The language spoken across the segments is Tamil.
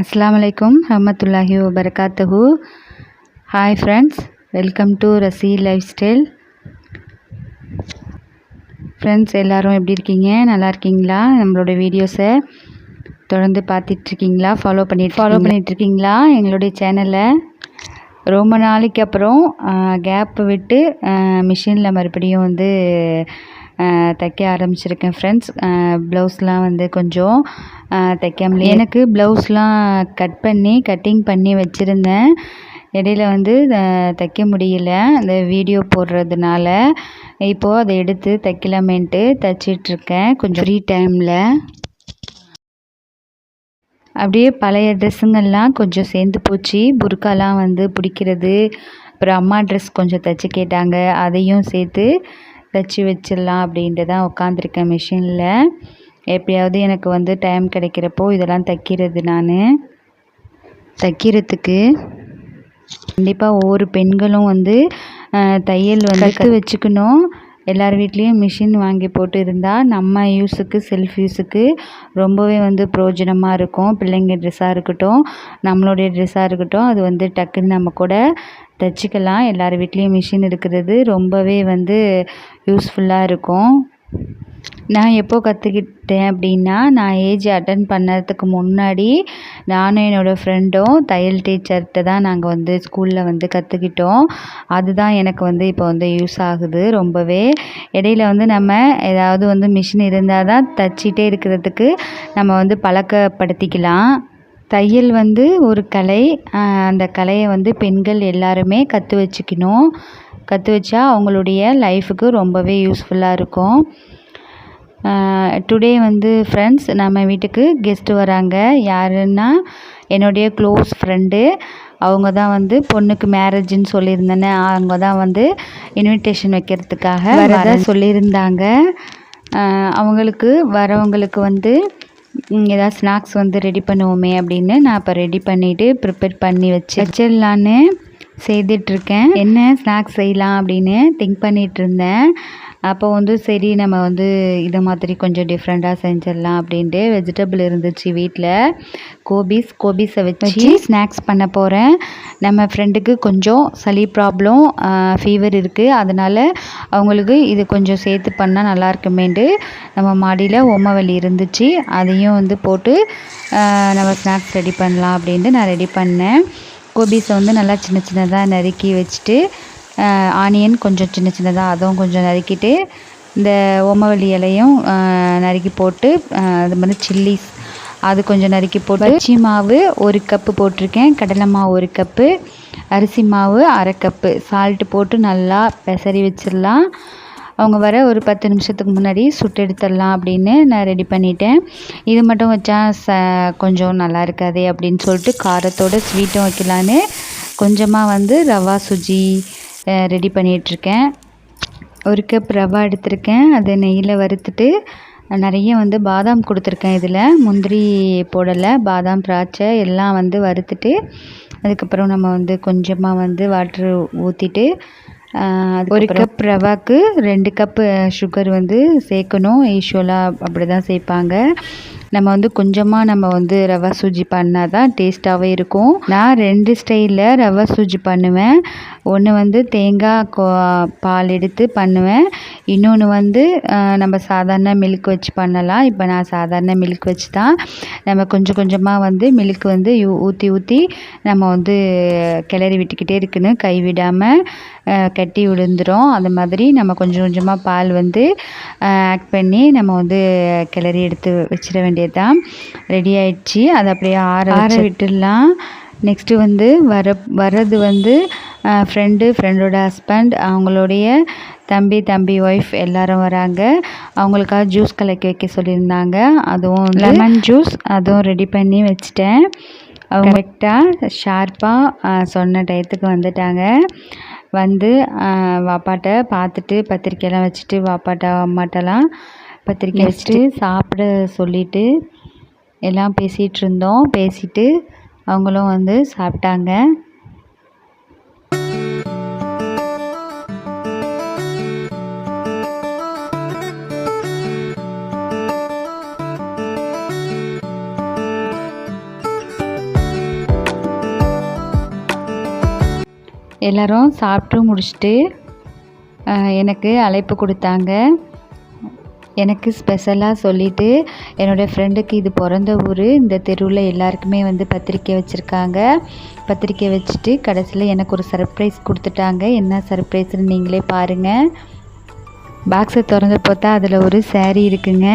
அஸ்ஸலாமு அலைக்கும் ரஹ்மத்துல்லாஹி வபரகாத்துஹு. Hi friends, welcome to Rasi life style. Friends எல்லோரும் எப்படி இருக்கீங்க? நல்லா இருக்கீங்களா? நம்மளோட வீடியோஸை தொடர்ந்து பார்த்துட்ருக்கீங்களா? ஃபாலோ பண்ணிகிட்ருக்கீங்களா எங்களுடைய சேனலை? ரொம்ப நாளைக்கு அப்புறம் கேப் விட்டு மிஷினில் மறுபடியும் வந்து தைக்க ஆரம்பிச்சிருக்கேன் ஃப்ரெண்ட்ஸ். ப்ளவுஸ்லாம் வந்து கொஞ்சம் தைக்காமலே எனக்கு ப்ளவுஸ்லாம் கட்டிங் பண்ணி வச்சுருந்தேன். இடையில வந்து தைக்க முடியல அந்த வீடியோ போடுறதுனால. இப்போது அதை எடுத்து தைக்கலாமேன்ட்டு தைச்சிட்ருக்கேன் கொஞ்சம் ஃப்ரீ டைமில். அப்படியே பழைய ட்ரெஸ்ஸுங்கள்லாம் கொஞ்சம் சேர்ந்து போச்சு. புர்காலாம் வந்து பிடிக்கிறது, அப்புறம் அம்மா ட்ரெஸ் கொஞ்சம் தைச்சி கேட்டாங்க, அதையும் சேர்த்து தைச்சி வச்சிடலாம் அப்படின்ட்டு தான் உட்காந்துருக்கேன் மிஷினில். எப்பயாவது எனக்கு வந்து டைம் கிடைக்கிறப்போ இதெல்லாம் தைக்கிறதுக்கு கண்டிப்பாக ஒவ்வொரு பெண்களும் வந்து தையல் வந்து கற்று வச்சுக்கணும். எல்லார் வீட்லேயும் மிஷின் வாங்கி போட்டு இருந்தால் நம்ம யூஸுக்கு, செல்ஃப் யூஸுக்கு ரொம்பவே வந்து பிரயோஜனமாக இருக்கும். பிள்ளைங்க ட்ரெஸ்ஸாக இருக்கட்டும், நம்மளுடைய ட்ரெஸ்ஸாக இருக்கட்டும், அது வந்து டக்குன்னு நம்ம கூட தைச்சிக்கலாம். எல்லார் வீட்லேயும் மிஷின் இருக்கிறது ரொம்பவே வந்து யூஸ்ஃபுல்லாக இருக்கும். நான் எப்போ கற்றுக்கிட்டேன் அப்படின்னா, நான் ஏஜ் அட்டன் பண்ணுறதுக்கு முன்னாடி நானும் என்னோடய ஃப்ரெண்டும் தையல் டீச்சர்கிட்ட தான் நாங்கள் வந்து ஸ்கூலில் வந்து கற்றுக்கிட்டோம். அதுதான் எனக்கு வந்து இப்போ வந்து யூஸ் ஆகுது ரொம்பவே. இடையில வந்து நம்ம ஏதாவது வந்து மிஷின் இருந்தால் தான் தைச்சிட்டே இருக்கிறதுக்கு நம்ம வந்து பழக்கப்படுத்திக்கலாம். தையல் வந்து ஒரு கலை. அந்த கலையை வந்து பெண்கள் எல்லாருமே கற்று வச்சுக்கணும். கற்று வச்சா அவங்களுடைய லைஃபுக்கு ரொம்பவே யூஸ்ஃபுல்லாக இருக்கும். டுடே வந்து ஃப்ரெண்ட்ஸ் நம்ம வீட்டுக்கு கெஸ்ட்டு வராங்க. யாருன்னா என்னுடைய க்ளோஸ் ஃப்ரெண்டு. அவங்க தான் வந்து பொண்ணுக்கு மேரேஜுன்னு சொல்லியிருந்தேனே, அவங்க தான் வந்து இன்விடேஷன் வைக்கிறதுக்காக வர சொல்லியிருந்தாங்க. அவங்களுக்கு வரவங்களுக்கு வந்து ஏதாவது ஸ்நாக்ஸ் வந்து ரெடி பண்ணுவோமே அப்படின்னு நான் இப்போ ரெடி பண்ணிவிட்டு ப்ரிப்பேர் பண்ணி வச்சிடலான்னு செய்துட்ருக்கேன். என்ன ஸ்நாக்ஸ் செய்யலாம் அப்படின்னு திங்க் பண்ணிகிட்ருந்தேன். அப்போ வந்து சரி நம்ம வந்து இதை மாதிரி கொஞ்சம் டிஃப்ரெண்ட்டாக செஞ்சிடலாம் அப்படின்ட்டு வெஜிடபிள் இருந்துச்சு வீட்டில். கோபிஸை வச்சு ஸ்நாக்ஸ் பண்ண போகிறேன். நம்ம ஃப்ரெண்டுக்கு கொஞ்சம் சளி ப்ராப்ளம், ஃபீவர் இருக்குது. அதனால் அவங்களுக்கு இது கொஞ்சம் சேர்த்து பண்ணால் நல்லா இருக்குமேன்ட்டு நம்ம மாடியில் ஓமவல்லி இருந்துச்சு, அதையும் வந்து போட்டு நம்ம ஸ்நாக்ஸ் ரெடி பண்ணலாம் அப்படின்ட்டு நான் ரெடி பண்ணேன். கோபிஸை வந்து நல்லா சின்ன சின்னதாக நறுக்கி வச்சுட்டு, ஆனியன் கொஞ்சம் சின்ன சின்னதாக அதுவும் கொஞ்சம் நறுக்கிட்டு, இந்த ஓமவல்லி இலையும் நறுக்கி போட்டு, அது மாதிரி சில்லிஸ் அது கொஞ்சம் நறுக்கி போட்டு, அரிசி மாவு 1 கப்பு போட்டிருக்கேன், கடலை மாவு 1 கப்பு, அரிசி மாவு 1/2 கப்பு, சால்ட்டு போட்டு நல்லா பெசரி வச்சிடலாம். அவங்க வர ஒரு 10 நிமிஷத்துக்கு முன்னாடி சுட்டு எடுத்துடலாம் அப்படின்னு நான் ரெடி பண்ணிட்டேன். இது மட்டும் வச்சா கொஞ்சம் நல்லா இருக்காதே அப்படின்னு சொல்லிட்டு காரத்தோட ஸ்வீட்டும் வைக்கலான்னு கொஞ்சமாக வந்து ரவா சுஜி ரெடி பண்ணிகிட்ருக்கேன். 1 கப் ரவா எடுத்திருக்கேன். அதை நெய்யில் வறுத்துட்டு நிறைய வந்து பாதாம் கொடுத்துருக்கேன். இதில் முந்திரி போடலை, பாதாம், திராட்சை எல்லாம் வந்து வறுத்துட்டு அதுக்கப்புறம் நம்ம வந்து கொஞ்சமாக வந்து வாட்ரு ஊற்றிட்டு 1 கப் ரவாக்கு 2 கப்பு சுகர் வந்து சேர்க்கணும். யூஷுவலாக அப்படி தான் சேர்ப்பாங்க. நம்ம வந்து கொஞ்சமாக நம்ம வந்து ரவா சூஜி பண்ணால் தான் டேஸ்ட்டாகவே இருக்கும். நான் 2 ஸ்டைலில் ரவா சூஜி பண்ணுவேன். ஒன்று வந்து தேங்காய் பால் எடுத்து பண்ணுவேன். இன்னொன்று வந்து நம்ம சாதாரண மில்க் வச்சு பண்ணலாம். இப்போ நான் சாதாரண மில்க் வச்சு தான் நம்ம கொஞ்சம் கொஞ்சமாக வந்து மில்க் வந்து ஊற்றி நம்ம வந்து கிளறி விட்டுக்கிட்டே இருக்கணும், கைவிடாமல். கட்டி விழுந்துடும். அது மாதிரி நம்ம கொஞ்சம் கொஞ்சமாக பால் வந்து ஆட் பண்ணி நம்ம வந்து கிளறி எடுத்து வச்சிட வேண்டியது தான். ரெடி ஆயிடுச்சு. அதை அப்படியே ஆற விட்டுடலாம். நெக்ஸ்ட்டு வந்து வர்றது வந்து ஃப்ரெண்டோட ஹஸ்பண்ட், அவங்களுடைய தம்பி ஒய்ஃப் எல்லோரும் வராங்க. அவங்களுக்காக ஜூஸ் கலக்கி வைக்க சொல்லியிருந்தாங்க. அதுவும் லெமன் ஜூஸ் அதுவும் ரெடி பண்ணி வச்சிட்டேன். அவங்க கரெக்டாக ஷார்ப்பாக சொன்ன டயத்துக்கு வந்துட்டாங்க. வந்து வாப்பாட்ட பார்த்துட்டு பத்திரிக்கையெல்லாம் வச்சுட்டு, வாப்பாட்ட அம்மாட்டெல்லாம் பத்திரிக்கை வச்சுட்டு சாப்பிட சொல்லிவிட்டு எல்லாம் பேசிகிட்டு அவங்களும் வந்து சாப்பிட்டாங்க. எல்லோரும் சாப்பிட்டு முடிச்சுட்டு எனக்கு அழைப்பு கொடுத்தாங்க. எனக்கு ஸ்பெஷலாக சொல்லிவிட்டு என்னோடய ஃப்ரெண்டுக்கு இது பிறந்த ஊர், இந்த தெருவில் எல்லாருக்குமே வந்து பத்திரிக்கை வச்சுருக்காங்க. பத்திரிக்கை வச்சுட்டு கடைசியில் எனக்கு ஒரு சர்ப்ரைஸ் கொடுத்துட்டாங்க. என்ன சர்ப்ரைஸ்ன்னு நீங்களே பாருங்கள். பாக்ஸை திறந்து பார்த்தா அதில் ஒரு சாரீ இருக்குங்க.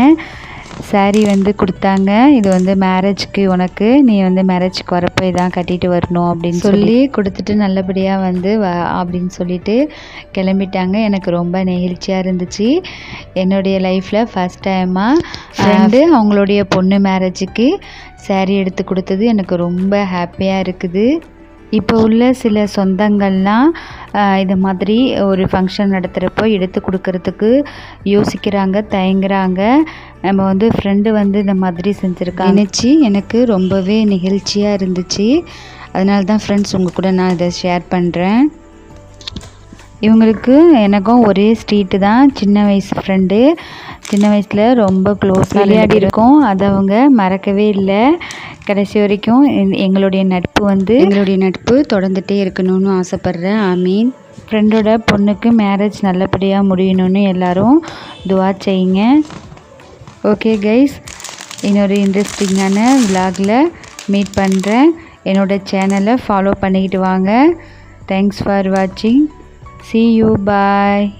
சாரீ வந்து கொடுத்தாங்க. இது வந்து மேரேஜ்க்கு உனக்கு, நீ வந்து மேரேஜ்க்கு வரப்போ இதான் கட்டிட்டு வரணும் அப்படின்னு சொல்லி கொடுத்துட்டு நல்லபடியாக வந்து அப்படின்னு சொல்லிட்டு கிளம்பிட்டாங்க. எனக்கு ரொம்ப நெகிழ்ச்சியாக இருந்துச்சு. என்னுடைய லைஃப்பில் ஃபஸ்ட் டைமாக ஃப்ரெண்டு அவங்களுடைய பொண்ணு மேரேஜுக்கு சாரீ எடுத்து கொடுத்தது எனக்கு ரொம்ப ஹாப்பியாக இருக்குது. இப்போ உள்ள சில சொந்தங்கள்லாம் இது மாதிரி ஒரு ஃபங்க்ஷன் நடத்துகிறப்போ எடுத்து கொடுக்கறதுக்கு யோசிக்கிறாங்க, தயங்குறாங்க. நம்ம வந்து ஃப்ரெண்டு வந்து இந்த மாதிரி செஞ்சுருக்காங்க நினச்சி எனக்கு ரொம்பவே நெகிழ்ச்சியாக இருந்துச்சு. அதனால தான் ஃப்ரெண்ட்ஸ் உங்கள் கூட நான் இதை ஷேர் பண்ணுறேன். இவங்களுக்கு எனக்கும் ஒரே ஸ்ட்ரீட்டு தான். சின்ன வயசு ஃப்ரெண்டு, சின்ன வயசில் ரொம்ப க்ளோஸாக விளையாடி இருக்கோம். அதை அவங்க மறக்கவே இல்லை. கடைசி வரைக்கும் எங்களுடைய நட்பு தொடர்ந்துகிட்டே இருக்கணும்னு ஆசைப்பட்றேன். ஆமீன். ஃப்ரெண்டோட பொண்ணுக்கு மேரேஜ் நல்லபடியாக முடியணும்னு எல்லோரும் துவா செய்யுங்க. ஓகே கைஸ், இன்னொரு இன்ட்ரெஸ்டிங்கான விலாகில் மீட் பண்ணுறேன். என்னோடய சேனலை ஃபாலோ பண்ணிக்கிட்டு வாங்க. தேங்க்ஸ் ஃபார் வாட்சிங். See you. Bye.